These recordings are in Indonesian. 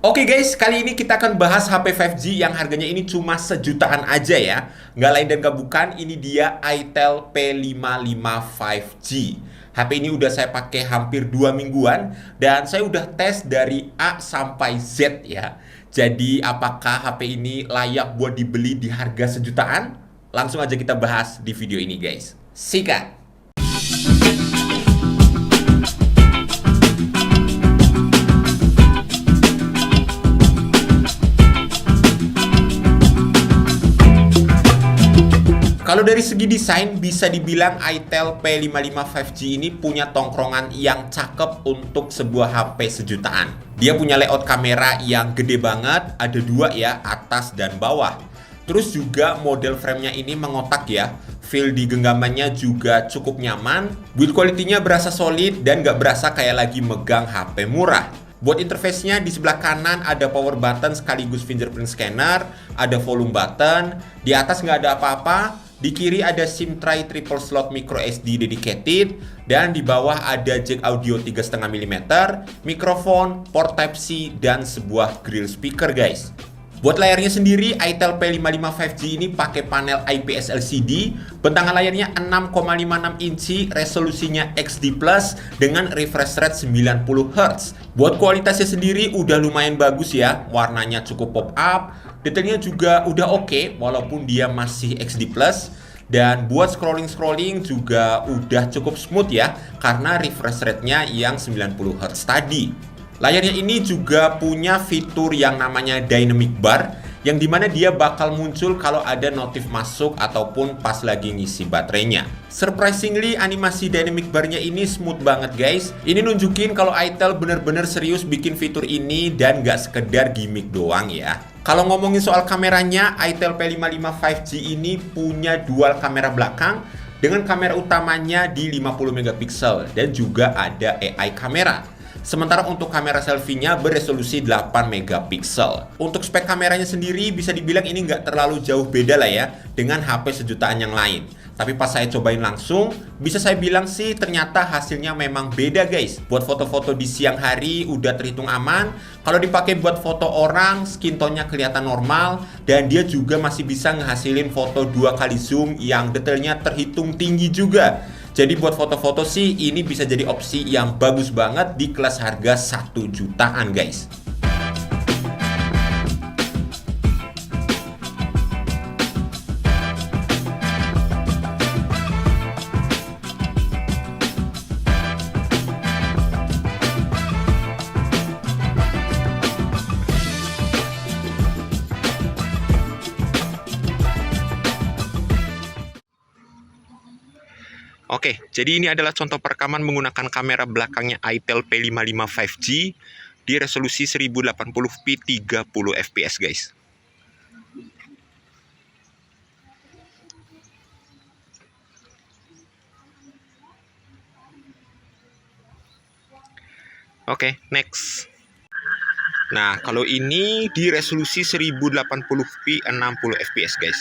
Oke guys, kali ini kita akan bahas HP 5G yang harganya ini cuma sejutaan aja ya. Nggak lain dan nggak bukan, ini dia Itel P55 5G. HP ini udah saya pakai hampir 2 mingguan dan saya udah tes dari A sampai Z ya. Jadi apakah HP ini layak buat dibeli di harga sejutaan? Langsung aja kita bahas di video ini guys. Sikat! Kalau dari segi desain, bisa dibilang Itel P55 5G ini punya tongkrongan yang cakep untuk sebuah HP sejutaan. Dia punya layout kamera yang gede banget, ada dua ya, atas dan bawah. Terus juga model framenya ini mengotak ya, feel di genggamannya juga cukup nyaman, build quality-nya berasa solid dan nggak berasa kayak lagi megang HP murah. Buat interface-nya di sebelah kanan ada power button sekaligus fingerprint scanner, ada volume button, di atas nggak ada apa-apa, di kiri ada SIM tray triple slot micro SD dedicated, dan di bawah ada jack audio 3,5 mm, mikrofon, port Type-C, dan sebuah grill speaker guys. Buat layarnya sendiri, Itel P55 5G ini pakai panel IPS LCD, bentangan layarnya 6,56 inci, resolusinya XD+, dengan refresh rate 90 Hz. Buat kualitasnya sendiri udah lumayan bagus ya, warnanya cukup pop up, detailnya juga udah oke, walaupun dia masih XD+. Dan buat scrolling juga udah cukup smooth ya, karena refresh rate-nya yang 90 Hz tadi. Layarnya ini juga punya fitur yang namanya Dynamic Bar, yang dimana dia bakal muncul kalau ada notif masuk ataupun pas lagi ngisi baterainya. Surprisingly, animasi Dynamic Bar-nya ini smooth banget guys. Ini nunjukin kalau Itel bener-bener serius bikin fitur ini dan gak sekedar gimmick doang ya. Kalau ngomongin soal kameranya, Itel P55 5G ini punya dual kamera belakang dengan kamera utamanya di 50 megapiksel dan juga ada AI kamera. Sementara untuk kamera selfie-nya beresolusi 8 megapiksel. Untuk spek kameranya sendiri bisa dibilang ini nggak terlalu jauh beda lah ya dengan HP sejutaan yang lain. Tapi pas saya cobain langsung, bisa saya bilang sih ternyata hasilnya memang beda guys. Buat foto-foto di siang hari udah terhitung aman. Kalau dipakai buat foto orang, skin tone-nya kelihatan normal. Dan dia juga masih bisa ngehasilin foto 2 kali zoom yang detailnya terhitung tinggi juga. Jadi buat foto-foto sih ini bisa jadi opsi yang bagus banget di kelas harga 1 jutaan guys. Oke, jadi ini adalah contoh perekaman menggunakan kamera belakangnya Itel P55 5G di resolusi 1080p 30 fps guys. Oke, next. Nah, kalau ini di resolusi 1080p 60 fps guys.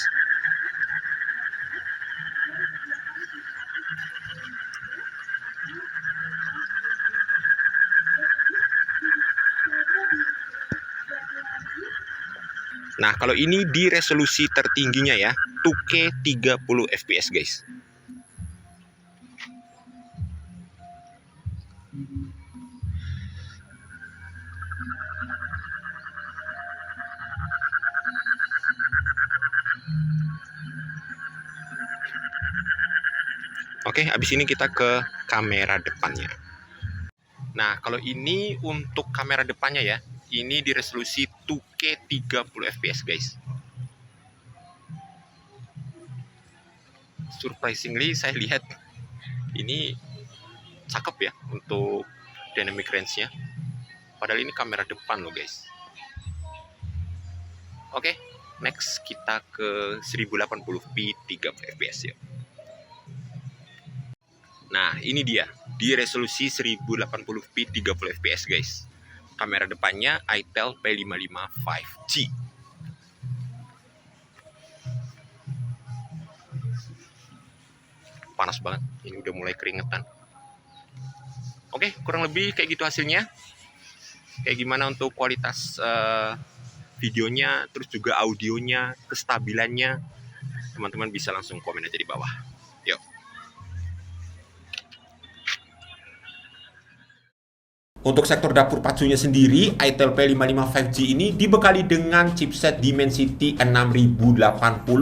Nah, kalau ini di resolusi tertingginya ya, 2K 30 fps guys. Oke, habis ini kita ke kamera depannya. Nah, kalau ini untuk kamera depannya ya, ini di resolusi 2K 30 fps guys. Surprisingly saya lihat ini cakep ya untuk dynamic range-nya. Padahal ini kamera depan loh guys. Oke, next kita ke 1080p 30 fps ya. Nah, ini dia di resolusi 1080p 30 fps guys. Kamera depannya Itel P55 5G. Panas banget, ini udah mulai keringetan. Oke, kurang lebih kayak gitu hasilnya. kayak gimana untuk kualitas videonya, terus juga audionya, kestabilannya, teman-teman bisa langsung komen aja di bawah. Yuk. Untuk sektor dapur pacunya sendiri, itel P55 5G ini dibekali dengan chipset Dimensity 6080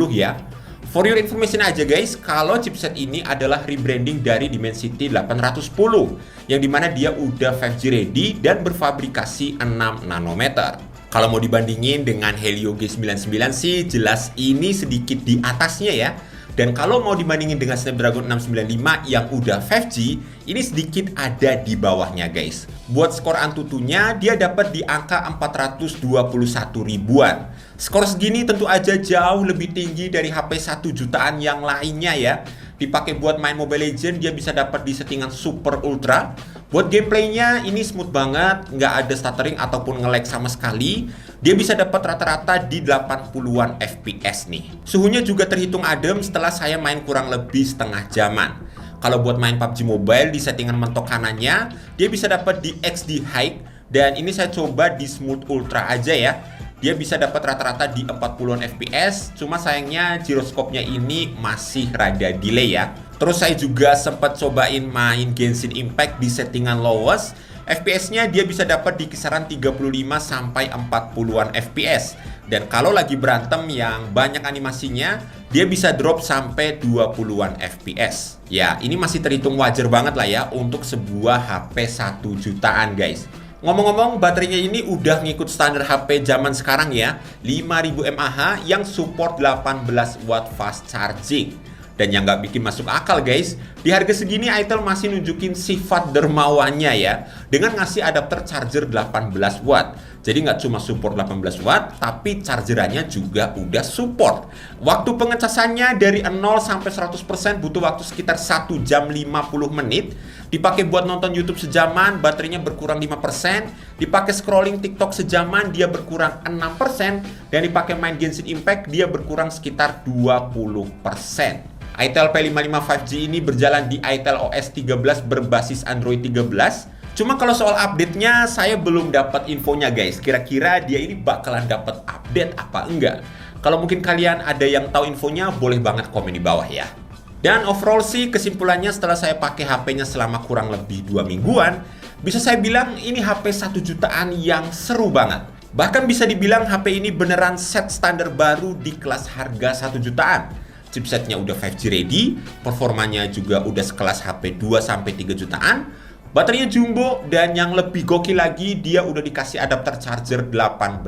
ya. For your information aja guys, kalau chipset ini adalah rebranding dari Dimensity 810, yang dimana dia udah 5G ready dan berfabrikasi 6 nanometer. Kalau mau dibandingin dengan Helio G99 sih jelas ini sedikit di atasnya ya. Dan kalau mau dibandingin dengan Snapdragon 695 yang udah 5G, ini sedikit ada di bawahnya guys. Buat skor Antutunya, dia dapat di angka 421 ribuan. Skor segini tentu aja jauh lebih tinggi dari HP 1 jutaan yang lainnya ya. Dipakai buat main Mobile Legends, dia bisa dapat di settingan Super Ultra. Buat gameplaynya ini smooth banget, nggak ada stuttering ataupun nge-lag sama sekali. Dia bisa dapat rata-rata di 80-an FPS nih. Suhunya juga terhitung adem setelah saya main kurang lebih setengah jaman. Kalau buat main PUBG Mobile di settingan mentok kanannya, dia bisa dapat di XD High. Dan ini saya coba di Smooth Ultra aja ya. Dia bisa dapat rata-rata di 40-an FPS, cuma sayangnya giroskopnya ini masih rada delay ya. Terus saya juga sempat cobain main Genshin Impact di settingan lowest. FPS-nya dia bisa dapat di kisaran 35 sampai 40-an FPS. Dan kalau lagi berantem yang banyak animasinya, dia bisa drop sampai 20-an FPS. Ya, ini masih terhitung wajar banget lah ya untuk sebuah HP 1 jutaan guys. Ngomong-ngomong, baterainya ini udah ngikut standar HP zaman sekarang ya, 5000 mAh yang support 18 watt fast charging. Dan yang nggak bikin masuk akal guys, di harga segini itel masih nunjukin sifat dermawannya ya, dengan ngasih adapter charger 18 watt. Jadi nggak cuma support 18 watt, tapi chargerannya juga udah support. Waktu pengecasannya dari 0 sampai 100% butuh waktu sekitar 1 jam 50 menit. Dipakai buat nonton YouTube sejaman, baterainya berkurang 5%. Dipakai scrolling TikTok sejaman, dia berkurang 6%. Dan dipakai main Genshin Impact, dia berkurang sekitar 20%. itel P55 5G ini berjalan di itel OS 13 berbasis Android 13. Cuma kalau soal update-nya, saya belum dapat infonya guys. Kira-kira dia ini bakalan dapat update apa enggak? Kalau mungkin kalian ada yang tahu infonya, boleh banget komen di bawah ya. Dan overall sih kesimpulannya setelah saya pakai HP-nya selama kurang lebih 2 mingguan, bisa saya bilang ini HP 1 jutaan yang seru banget. Bahkan bisa dibilang HP ini beneran set standar baru di kelas harga 1 jutaan. Chipsetnya udah 5G ready, performanya juga udah sekelas HP 2-3 jutaan, baterainya jumbo, dan yang lebih gokil lagi, dia udah dikasih adapter charger 18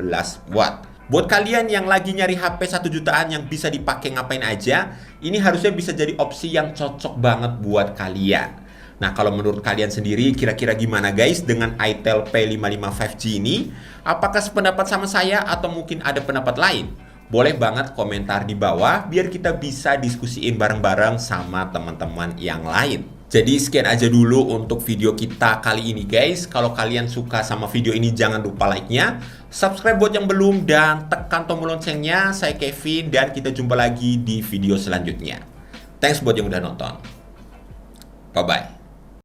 watt. Buat kalian yang lagi nyari HP 1 jutaan yang bisa dipakai ngapain aja, ini harusnya bisa jadi opsi yang cocok banget buat kalian. Nah, kalau menurut kalian sendiri, kira-kira gimana guys dengan itel P55 5G ini? Apakah sependapat sama saya atau mungkin ada pendapat lain? Boleh banget komentar di bawah biar kita bisa diskusiin bareng-bareng sama teman-teman yang lain. Jadi sekian aja dulu untuk video kita kali ini guys. Kalau kalian suka sama video ini jangan lupa like-nya, subscribe buat yang belum, dan tekan tombol loncengnya. Saya Kevin dan kita jumpa lagi di video selanjutnya. Thanks buat yang udah nonton. Bye-bye.